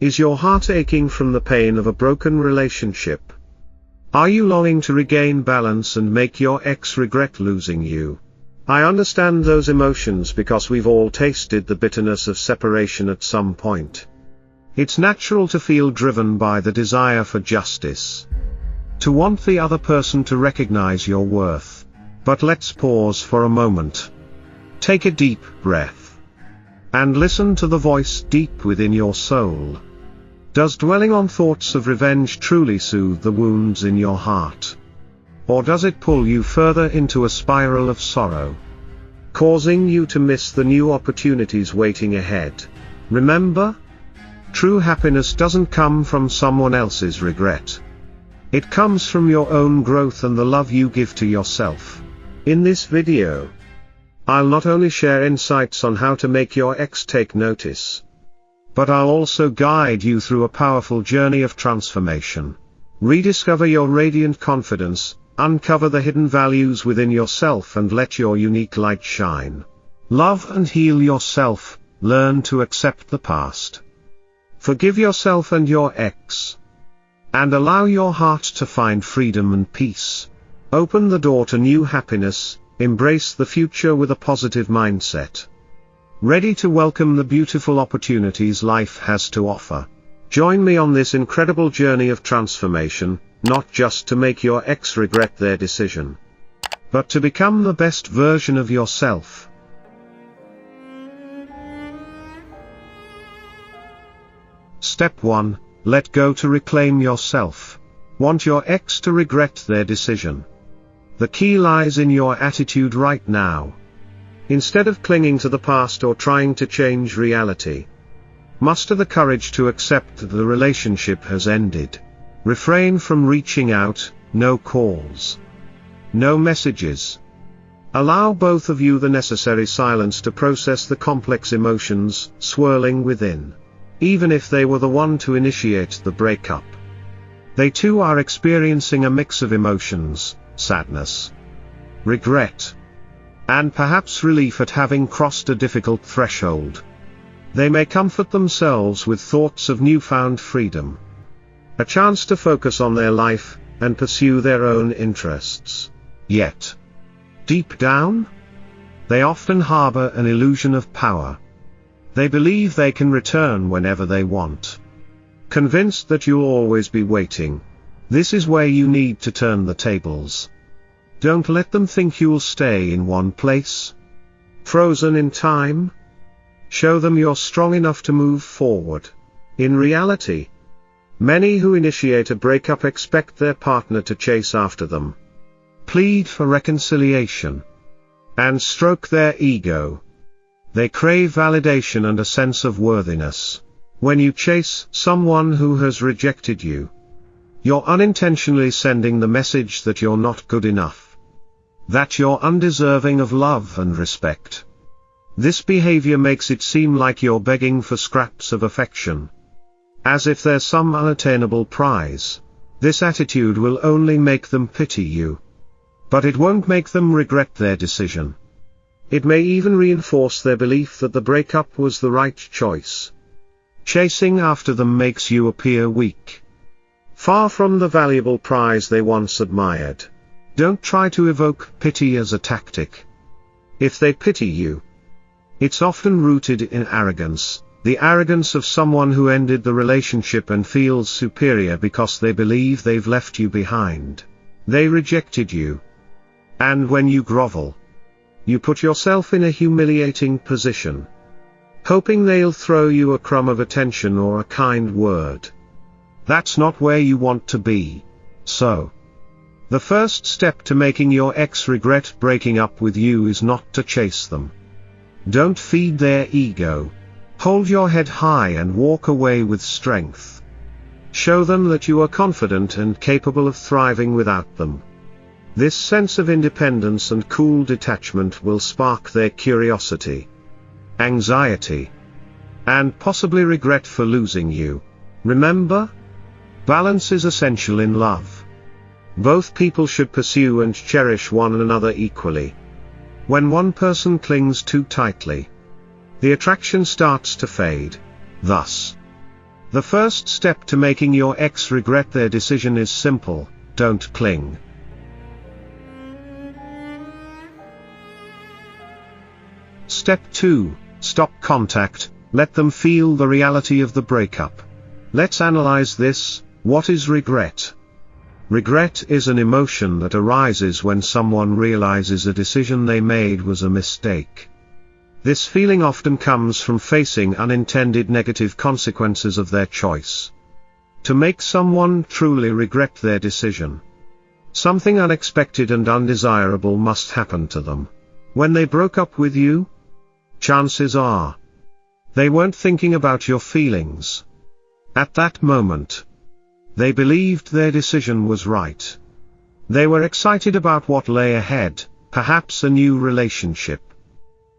Is your heart aching from the pain of a broken relationship? Are you longing to regain balance and make your ex regret losing you? I understand those emotions because we've all tasted the bitterness of separation at some point. It's natural to feel driven by the desire for justice. To want the other person to recognize your worth. But let's pause for a moment. Take a deep breath. And listen to the voice deep within your soul. Does dwelling on thoughts of revenge truly soothe the wounds in your heart? Or does it pull you further into a spiral of sorrow, causing you to miss the new opportunities waiting ahead? Remember, true happiness doesn't come from someone else's regret. It comes from your own growth and the love you give to yourself. In this video, I'll not only share insights on how to make your ex take notice, but I'll also guide you through a powerful journey of transformation. Rediscover your radiant confidence, uncover the hidden values within yourself and let your unique light shine. Love and heal yourself, learn to accept the past. Forgive yourself and your ex. And allow your heart to find freedom and peace. Open the door to new happiness, embrace the future with a positive mindset. Ready to welcome the beautiful opportunities life has to offer. Join me on this incredible journey of transformation, not just to make your ex regret their decision, but to become the best version of yourself. Step 1. Let go to reclaim yourself. Want your ex to regret their decision? The key lies in your attitude right now. Instead of clinging to the past or trying to change reality, muster the courage to accept that the relationship has ended. Refrain from reaching out, no calls, no messages. Allow both of you the necessary silence to process the complex emotions swirling within. Even if they were the one to initiate the breakup, they too are experiencing a mix of emotions, sadness, regret, and perhaps relief at having crossed a difficult threshold. They may comfort themselves with thoughts of newfound freedom, a chance to focus on their life, and pursue their own interests. Yet, deep down, they often harbor an illusion of power. They believe they can return whenever they want, convinced that you'll always be waiting. This is where you need to turn the tables. Don't let them think you'll stay in one place, frozen in time. Show them you're strong enough to move forward. In reality, many who initiate a breakup expect their partner to chase after them, plead for reconciliation, and stroke their ego. They crave validation and a sense of worthiness. When you chase someone who has rejected you, you're unintentionally sending the message that you're not good enough, that you're undeserving of love and respect. This behavior makes it seem like you're begging for scraps of affection, as if there's some unattainable prize. This attitude will only make them pity you, but it won't make them regret their decision. It may even reinforce their belief that the breakup was the right choice. Chasing after them makes you appear weak, far from the valuable prize they once admired. Don't try to evoke pity as a tactic. If they pity you, it's often rooted in arrogance, the arrogance of someone who ended the relationship and feels superior because they believe they've left you behind. They rejected you. And when you grovel, you put yourself in a humiliating position, hoping they'll throw you a crumb of attention or a kind word. That's not where you want to be. So, the first step to making your ex regret breaking up with you is not to chase them. Don't feed their ego. Hold your head high and walk away with strength. Show them that you are confident and capable of thriving without them. This sense of independence and cool detachment will spark their curiosity, anxiety, and possibly regret for losing you. Remember, balance is essential in love. Both people should pursue and cherish one another equally. When one person clings too tightly, the attraction starts to fade. Thus, The first step to making your ex regret their decision is simple: don't cling. Step 2. Stop contact, let them feel the reality of the breakup. Let's analyze this. What is regret? Regret is an emotion that arises when someone realizes a decision they made was a mistake. This feeling often comes from facing unintended negative consequences of their choice. To make someone truly regret their decision, something unexpected and undesirable must happen to them. When they broke up with you, chances are they weren't thinking about your feelings. At that moment, they believed their decision was right. They were excited about what lay ahead, perhaps a new relationship,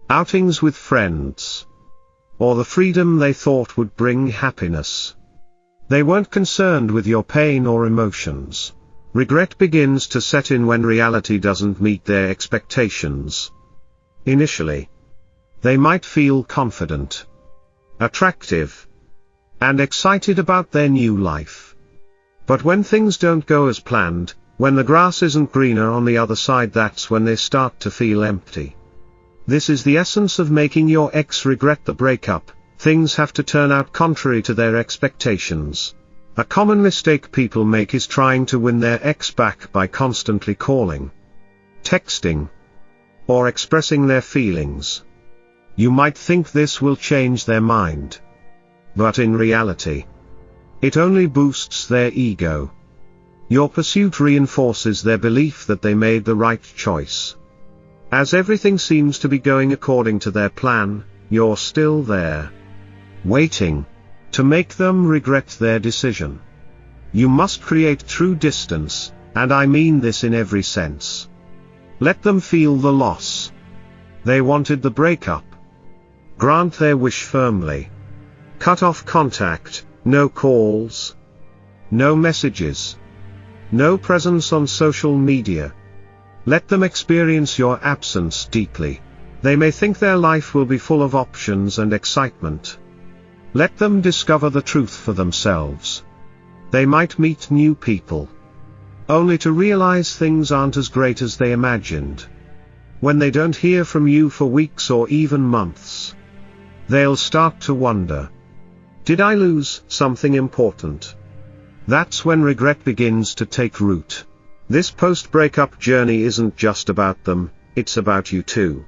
outings with friends, or the freedom they thought would bring happiness. They weren't concerned with your pain or emotions. Regret begins to set in when reality doesn't meet their expectations. Initially, they might feel confident, attractive, and excited about their new life. But when things don't go as planned, when the grass isn't greener on the other side, that's when they start to feel empty. This is the essence of making your ex regret the breakup. Things have to turn out contrary to their expectations. A common mistake people make is trying to win their ex back by constantly calling, texting, or expressing their feelings. You might think this will change their mind, but in reality, it only boosts their ego. Your pursuit reinforces their belief that they made the right choice. As everything seems to be going according to their plan, you're still there, waiting to make them regret their decision. You must create true distance, and I mean this in every sense. Let them feel the loss. They wanted the breakup. Grant their wish firmly. Cut off contact, no calls, no messages, no presence on social media. Let them experience your absence deeply. They may think their life will be full of options and excitement. Let them discover the truth for themselves. They might meet new people, only to realize things aren't as great as they imagined. When they don't hear from you for weeks or even months, they'll start to wonder, did I lose something important? That's when regret begins to take root. This post-breakup journey isn't just about them, it's about you too.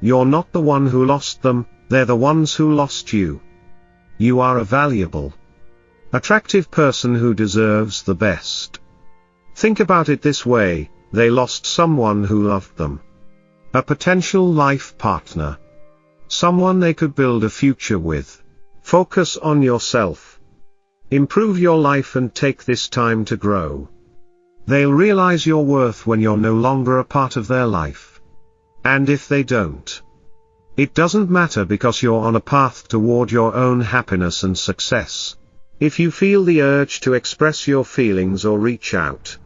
You're not the one who lost them, they're the ones who lost you. You are a valuable, attractive person who deserves the best. Think about it this way: they lost someone who loved them. A potential life partner. Someone they could build a future with. Focus on yourself. Improve your life and take this time to grow. They'll realize your worth when you're no longer a part of their life. And if they don't, it doesn't matter, because you're on a path toward your own happiness and success. If you feel the urge to express your feelings or reach out,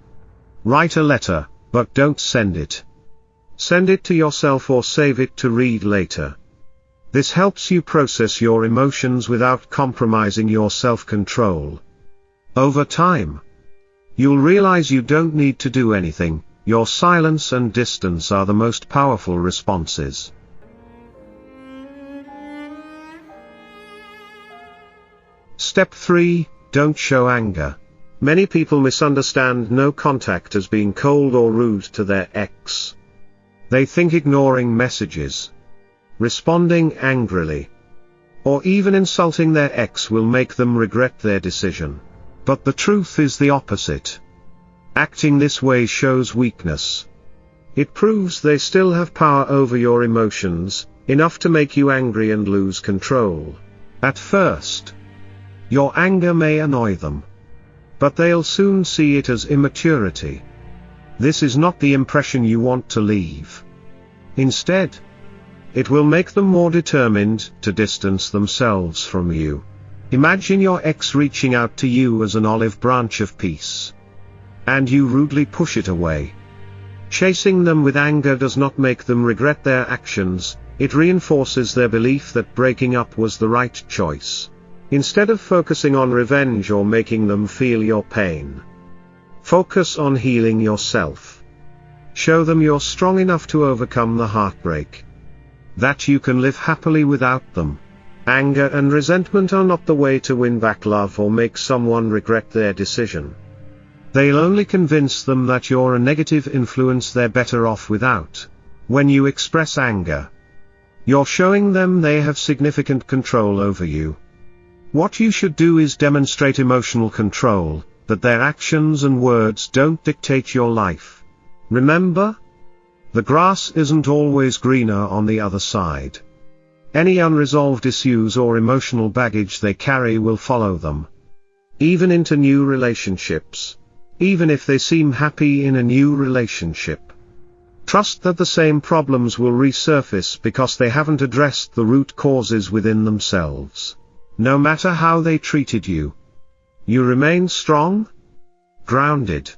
write a letter, but don't send it. Send it to yourself or save it to read later. This helps you process your emotions without compromising your self-control. Over time, you'll realize you don't need to do anything. Your silence and distance are the most powerful responses. Step 3. Don't show anger. Many people misunderstand no contact as being cold or rude to their ex. They think ignoring messages, responding angrily, or even insulting their ex will make them regret their decision. But the truth is the opposite. Acting this way shows weakness. It proves they still have power over your emotions, enough to make you angry and lose control. At first, your anger may annoy them, but they'll soon see it as immaturity. This is not the impression you want to leave. Instead, it will make them more determined to distance themselves from you. Imagine your ex reaching out to you as an olive branch of peace, and you rudely push it away. Chasing them with anger does not make them regret their actions, it reinforces their belief that breaking up was the right choice. Instead of focusing on revenge or making them feel your pain, focus on healing yourself. Show them you're strong enough to overcome the heartbreak, that you can live happily without them. Anger and resentment are not the way to win back love or make someone regret their decision. They'll only convince them that you're a negative influence they're better off without. When you express anger, you're showing them they have significant control over you. What you should do is demonstrate emotional control, that their actions and words don't dictate your life. Remember, the grass isn't always greener on the other side. Any unresolved issues or emotional baggage they carry will follow them, even into new relationships, even if they seem happy in a new relationship. Trust that the same problems will resurface because they haven't addressed the root causes within themselves. No matter how they treated you, you remain strong, grounded,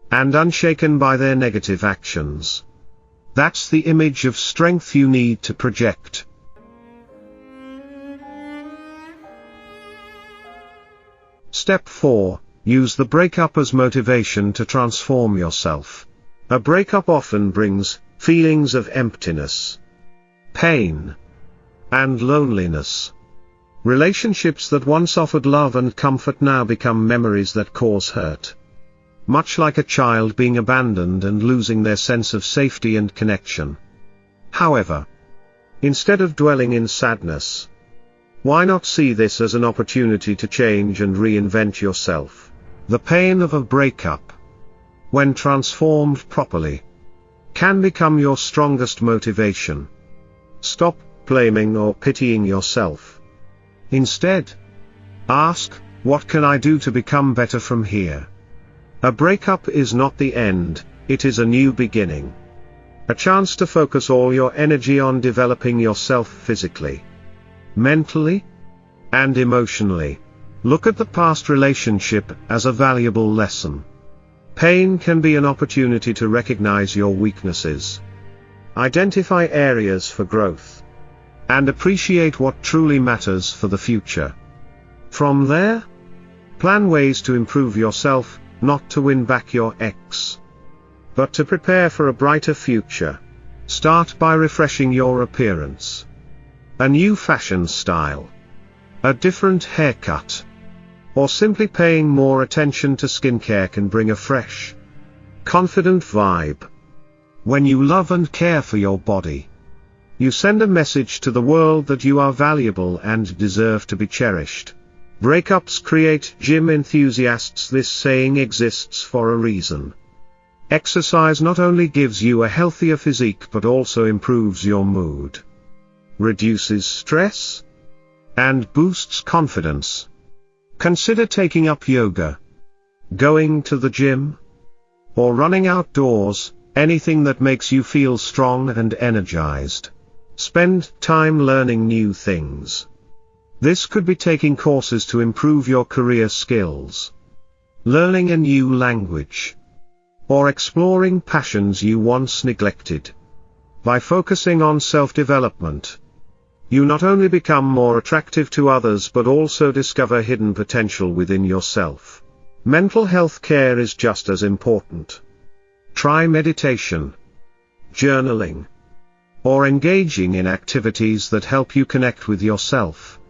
and unshaken by their negative actions. That's the image of strength you need to project. Step 4. Use the breakup as motivation to transform yourself. A breakup often brings feelings of emptiness, pain, and loneliness. Relationships that once offered love and comfort now become memories that cause hurt. Much like a child being abandoned and losing their sense of safety and connection. However, instead of dwelling in sadness, why not see this as an opportunity to change and reinvent yourself? The pain of a breakup, when transformed properly, can become your strongest motivation. Stop blaming or pitying yourself. Instead, ask, what can I do to become better from here? A breakup is not the end, it is a new beginning. A chance to focus all your energy on developing yourself physically, mentally, and emotionally. Look at the past relationship as a valuable lesson. Pain can be an opportunity to recognize your weaknesses, identify areas for growth, and appreciate what truly matters for the future. From there, plan ways to improve yourself, not to win back your ex, but to prepare for a brighter future. Start by refreshing your appearance. A new fashion style, a different haircut, or simply paying more attention to skincare can bring a fresh, confident vibe. When you love and care for your body, you send a message to the world that you are valuable and deserve to be cherished. Breakups create gym enthusiasts. This saying exists for a reason. Exercise not only gives you a healthier physique but also improves your mood, reduces stress, and boosts confidence. Consider taking up yoga, going to the gym, or running outdoors, anything that makes you feel strong and energized. Spend time learning new things. This could be taking courses to improve your career skills, learning a new language, or exploring passions you once neglected. By focusing on self-development, you not only become more attractive to others but also discover hidden potential within yourself. Mental health care is just as important. Try meditation, journaling, or engaging in activities that help you connect with yourself,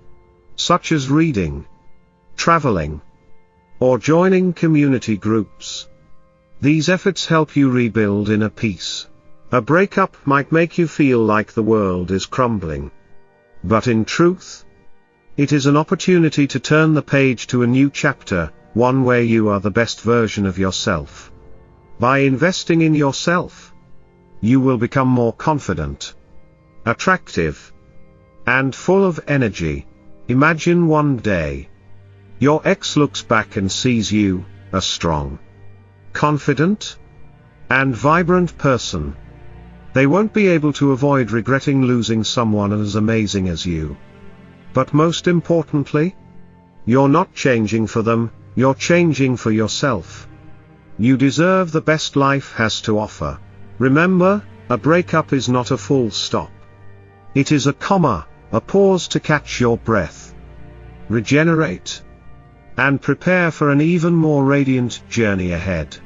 such as reading, traveling, or joining community groups. These efforts help you rebuild inner peace. A breakup might make you feel like the world is crumbling, but in truth, it is an opportunity to turn the page to a new chapter, one where you are the best version of yourself. By investing in yourself, you will become more confident, attractive, and full of energy. Imagine one day, your ex looks back and sees you, a strong, confident, and vibrant person. They won't be able to avoid regretting losing someone as amazing as you. But most importantly, you're not changing for them, you're changing for yourself. You deserve the best life has to offer. Remember, a breakup is not a full stop. It is a comma, a pause to catch your breath. regenerate, and prepare for an even more radiant journey ahead.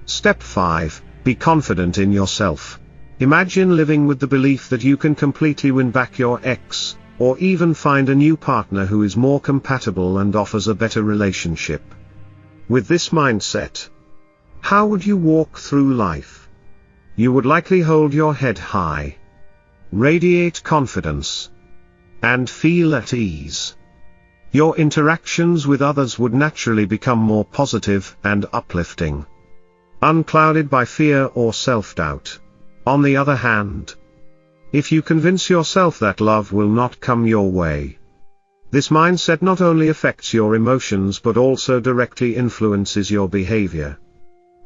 Step 5. Be confident in yourself. Imagine living with the belief that you can completely win back your ex, or even find a new partner who is more compatible and offers a better relationship. With this mindset, how would you walk through life? You would likely hold your head high, radiate confidence, and feel at ease. Your interactions with others would naturally become more positive and uplifting, unclouded by fear or self-doubt. On the other hand, if you convince yourself that love will not come your way, this mindset not only affects your emotions but also directly influences your behavior.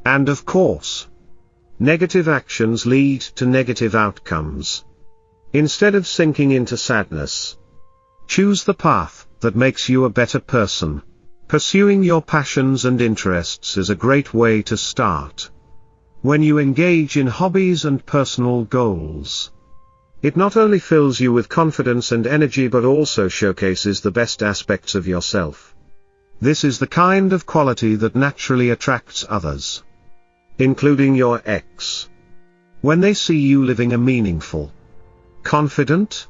And of course, negative actions lead to negative outcomes. Instead of sinking into sadness, choose the path that makes you a better person. Pursuing your passions and interests is a great way to start. When you engage in hobbies and personal goals, it not only fills you with confidence and energy but also showcases the best aspects of yourself. This is the kind of quality that naturally attracts others, including your ex. When they see you living a meaningful, confident,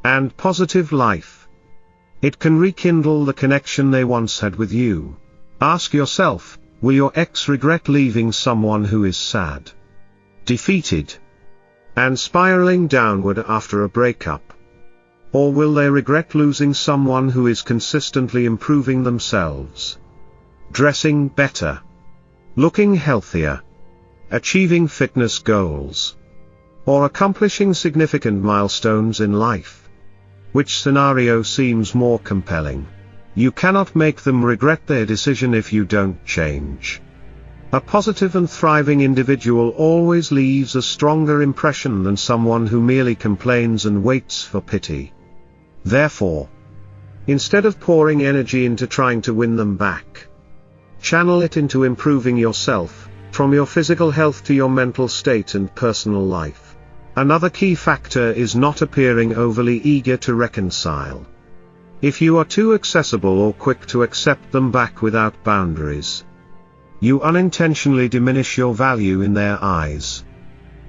and positive life, it can rekindle the connection they once had with you. Ask yourself, will your ex regret leaving someone who is sad, defeated, and spiraling downward after a breakup? Or will they regret losing someone who is consistently improving themselves, dressing better, looking healthier, achieving fitness goals, or accomplishing significant milestones in life? Which scenario seems more compelling? You cannot make them regret their decision if you don't change. A positive and thriving individual always leaves a stronger impression than someone who merely complains and waits for pity. Therefore, instead of pouring energy into trying to win them back, channel it into improving yourself, from your physical health to your mental state and personal life. Another key factor is not appearing overly eager to reconcile. If you are too accessible or quick to accept them back without boundaries, you unintentionally diminish your value in their eyes.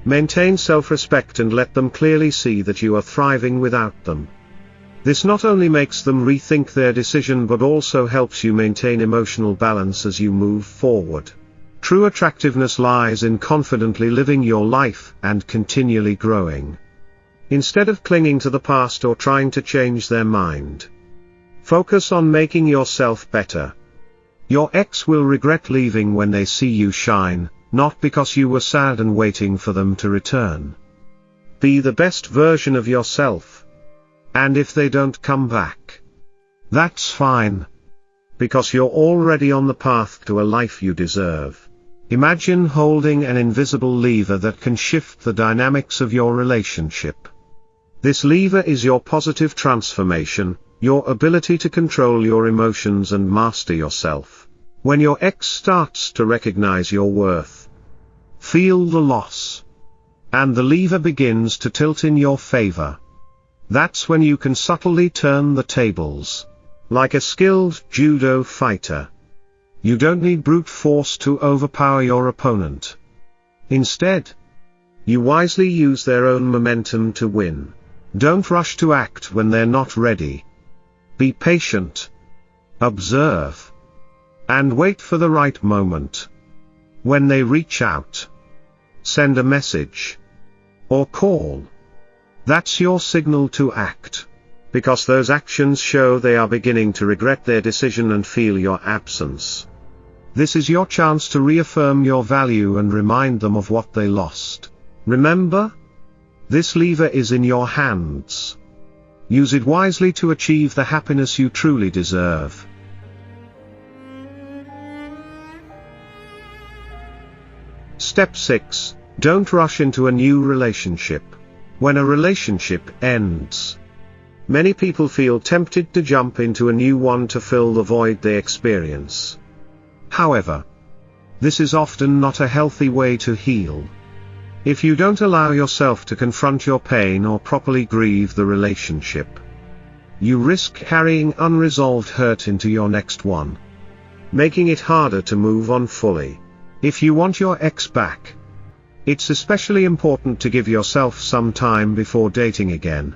Maintain self-respect and let them clearly see that you are thriving without them. This not only makes them rethink their decision but also helps you maintain emotional balance as you move forward. True attractiveness lies in confidently living your life and continually growing. Instead of clinging to the past or trying to change their mind, focus on making yourself better. Your ex will regret leaving when they see you shine, not because you were sad and waiting for them to return. Be the best version of yourself. And if they don't come back, that's fine, because you're already on the path to a life you deserve. Imagine holding an invisible lever that can shift the dynamics of your relationship. This lever is your positive transformation, your ability to control your emotions and master yourself. When your ex starts to recognize your worth, feel the loss, and the lever begins to tilt in your favor, that's when you can subtly turn the tables. Like a skilled judo fighter, you don't need brute force to overpower your opponent. Instead, you wisely use their own momentum to win. Don't rush to act when they're not ready. Be patient, observe, and wait for the right moment. When they reach out, send a message, or call. That's your signal to act, because those actions show they are beginning to regret their decision and feel your absence. This is your chance to reaffirm your value and remind them of what they lost. Remember, this lever is in your hands. Use it wisely to achieve the happiness you truly deserve. Step 6. Don't rush into a new relationship. When a relationship ends, many people feel tempted to jump into a new one to fill the void they experience. However, this is often not a healthy way to heal. If you don't allow yourself to confront your pain or properly grieve the relationship, you risk carrying unresolved hurt into your next one, making it harder to move on fully. If you want your ex back, it's especially important to give yourself some time before dating again.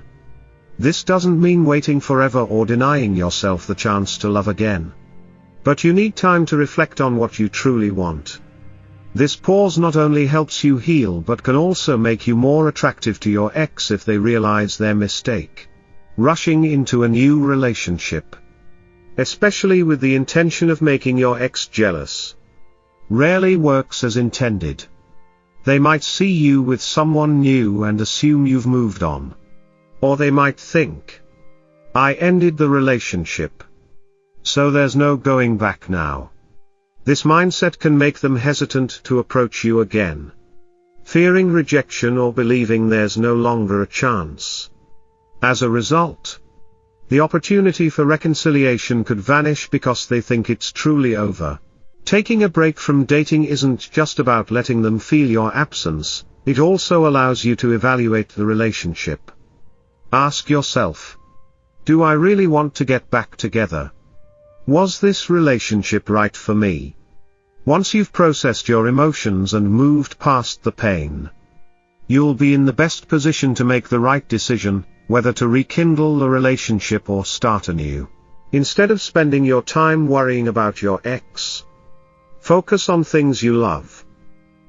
This doesn't mean waiting forever or denying yourself the chance to love again. But you need time to reflect on what you truly want. This pause not only helps you heal but can also make you more attractive to your ex if they realize their mistake. Rushing into a new relationship, especially with the intention of making your ex jealous, rarely works as intended. They might see you with someone new and assume you've moved on. Or they might think, "I ended the relationship, so there's no going back now." This mindset can make them hesitant to approach you again, fearing rejection or believing there's no longer a chance. As a result, the opportunity for reconciliation could vanish because they think it's truly over. Taking a break from dating isn't just about letting them feel your absence, it also allows you to evaluate the relationship. Ask yourself, do I really want to get back together? Was this relationship right for me? Once you've processed your emotions and moved past the pain, you'll be in the best position to make the right decision, whether to rekindle the relationship or start anew. Instead of spending your time worrying about your ex, focus on things you love.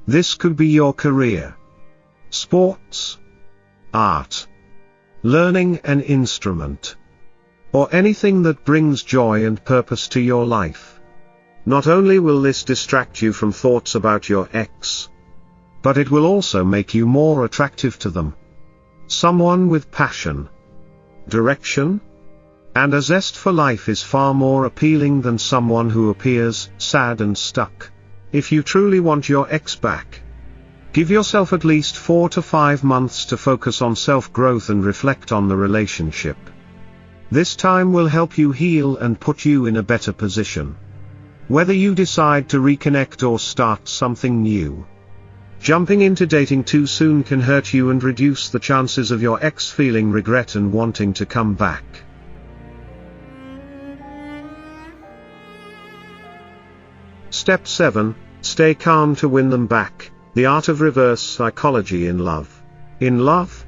This could be your career, sports, art, learning an instrument, or anything that brings joy and purpose to your life. Not only will this distract you from thoughts about your ex, but it will also make you more attractive to them. Someone with passion, direction, and a zest for life is far more appealing than someone who appears sad and stuck. If you truly want your ex back, give yourself at least 4 to 5 months to focus on self-growth and reflect on the relationship. This time will help you heal and put you in a better position, whether you decide to reconnect or start something new. Jumping into dating too soon can hurt you and reduce the chances of your ex feeling regret and wanting to come back. Step 7. Stay calm to win them back. The art of reverse psychology in love. In love,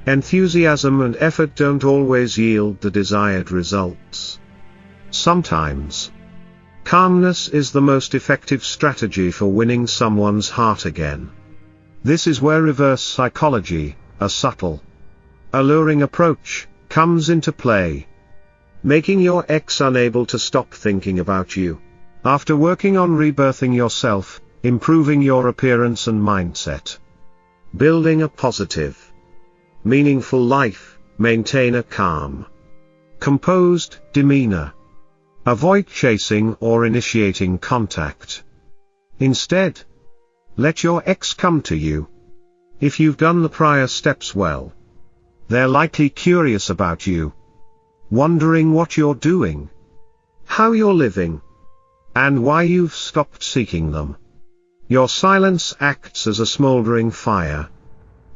enthusiasm and effort don't always yield the desired results. Sometimes, calmness is the most effective strategy for winning someone's heart again. This is where reverse psychology, a subtle, alluring approach, comes into play, making your ex unable to stop thinking about you. After working on rebirthing yourself, improving your appearance and mindset, building a positive, meaningful life, maintain a calm, composed demeanor. Avoid chasing or initiating contact. Instead, let your ex come to you. If you've done the prior steps well, they're likely curious about you, wondering what you're doing, how you're living, and why you've stopped seeking them. Your silence acts as a smoldering fire,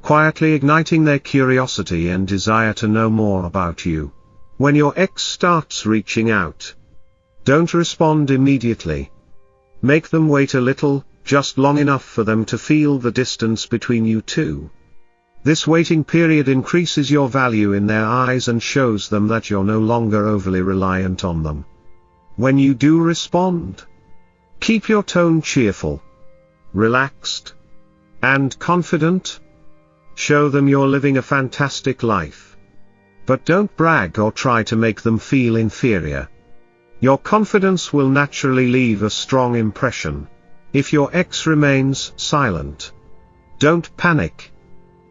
quietly igniting their curiosity and desire to know more about you. When your ex starts reaching out, don't respond immediately. Make them wait a little, just long enough for them to feel the distance between you two. This waiting period increases your value in their eyes and shows them that you're no longer overly reliant on them. When you do respond, keep your tone cheerful, relaxed, and confident. Show them you're living a fantastic life. But don't brag or try to make them feel inferior. Your confidence will naturally leave a strong impression. If your ex remains silent, don't panic.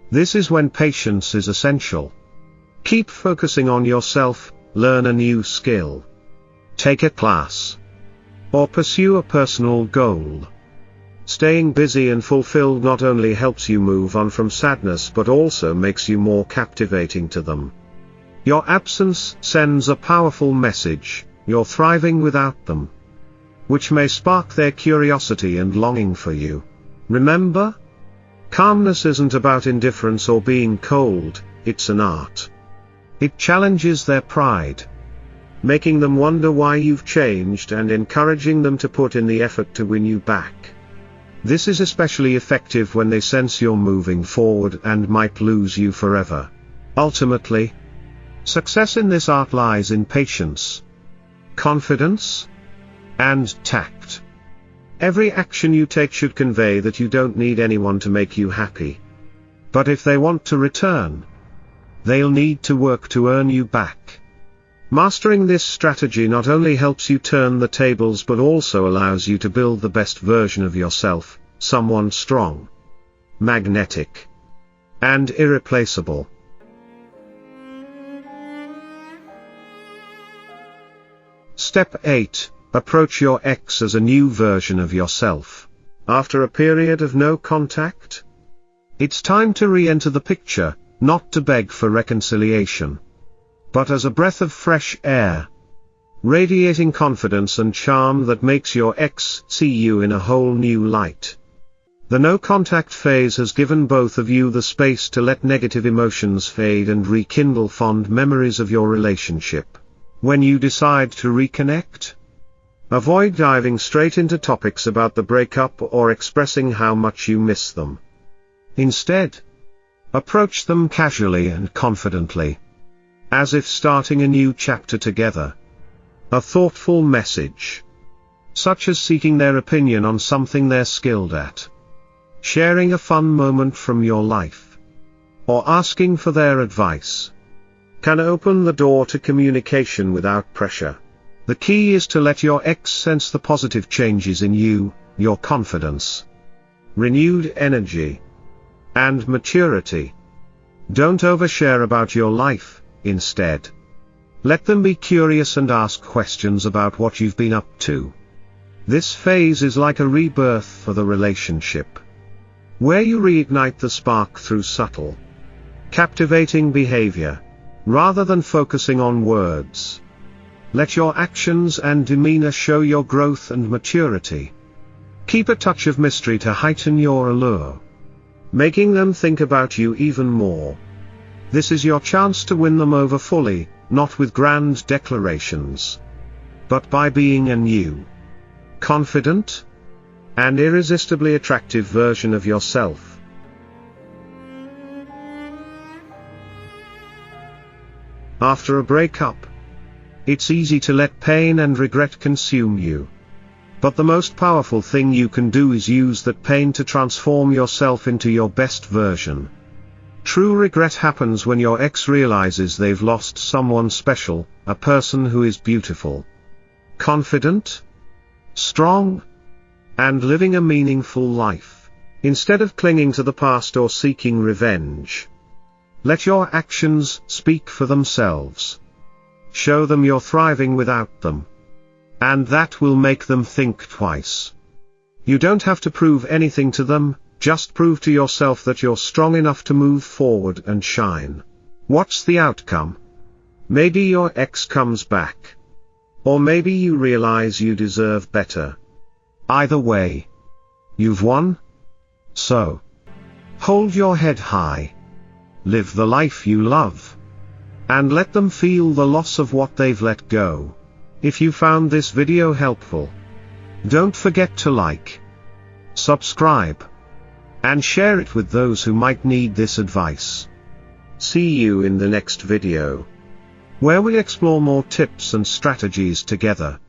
This is when patience is essential. Keep focusing on yourself, learn a new skill, take a class, or pursue a personal goal. Staying busy and fulfilled not only helps you move on from sadness but also makes you more captivating to them. Your absence sends a powerful message: you're thriving without them, which may spark their curiosity and longing for you. Remember, Calmness isn't about indifference or being cold, it's an art. It challenges their pride, making them wonder why you've changed and encouraging them to put in the effort to win you back. This is especially effective when they sense you're moving forward and might lose you forever. Ultimately, success in this art lies in patience, confidence, and tact. Every action you take should convey that you don't need anyone to make you happy. But if they want to return, they'll need to work to earn you back. Mastering this strategy not only helps you turn the tables but also allows you to build the best version of yourself, someone strong, magnetic, and irreplaceable. Step 8. Approach your ex as a new version of yourself. After a period of no contact, it's time to re-enter the picture, not to beg for reconciliation, but as a breath of fresh air, radiating confidence and charm that makes your ex see you in a whole new light. The no-contact phase has given both of you the space to let negative emotions fade and rekindle fond memories of your relationship. When you decide to reconnect, avoid diving straight into topics about the breakup or expressing how much you miss them. Instead, approach them casually and confidently, as if starting a new chapter together. A thoughtful message, such as seeking their opinion on something they're skilled at, sharing a fun moment from your life, or asking for their advice, can open the door to communication without pressure. The key is to let your ex sense the positive changes in you, your confidence, renewed energy, and maturity. Don't overshare about your life, instead. Let them be curious and ask questions about what you've been up to. This phase is like a rebirth for the relationship, where you reignite the spark through subtle, captivating behavior, rather than focusing on words. Let your actions and demeanor show your growth and maturity. Keep a touch of mystery to heighten your allure, making them think about you even more. This is your chance to win them over fully, not with grand declarations, but by being a new, confident, and irresistibly attractive version of yourself. After a breakup, it's easy to let pain and regret consume you. But the most powerful thing you can do is use that pain to transform yourself into your best version. True regret happens when your ex realizes they've lost someone special, a person who is beautiful, confident, strong, and living a meaningful life. Instead of clinging to the past or seeking revenge, let your actions speak for themselves. Show them you're thriving without them, and that will make them think twice. You don't have to prove anything to them, just prove to yourself that you're strong enough to move forward and shine. What's the outcome? Maybe your ex comes back, or maybe you realize you deserve better. Either way, you've won. So, hold your head high, live the life you love, and let them feel the loss of what they've let go. If you found this video helpful, don't forget to like, subscribe, and share it with those who might need this advice. See you in the next video, where we explore more tips and strategies together.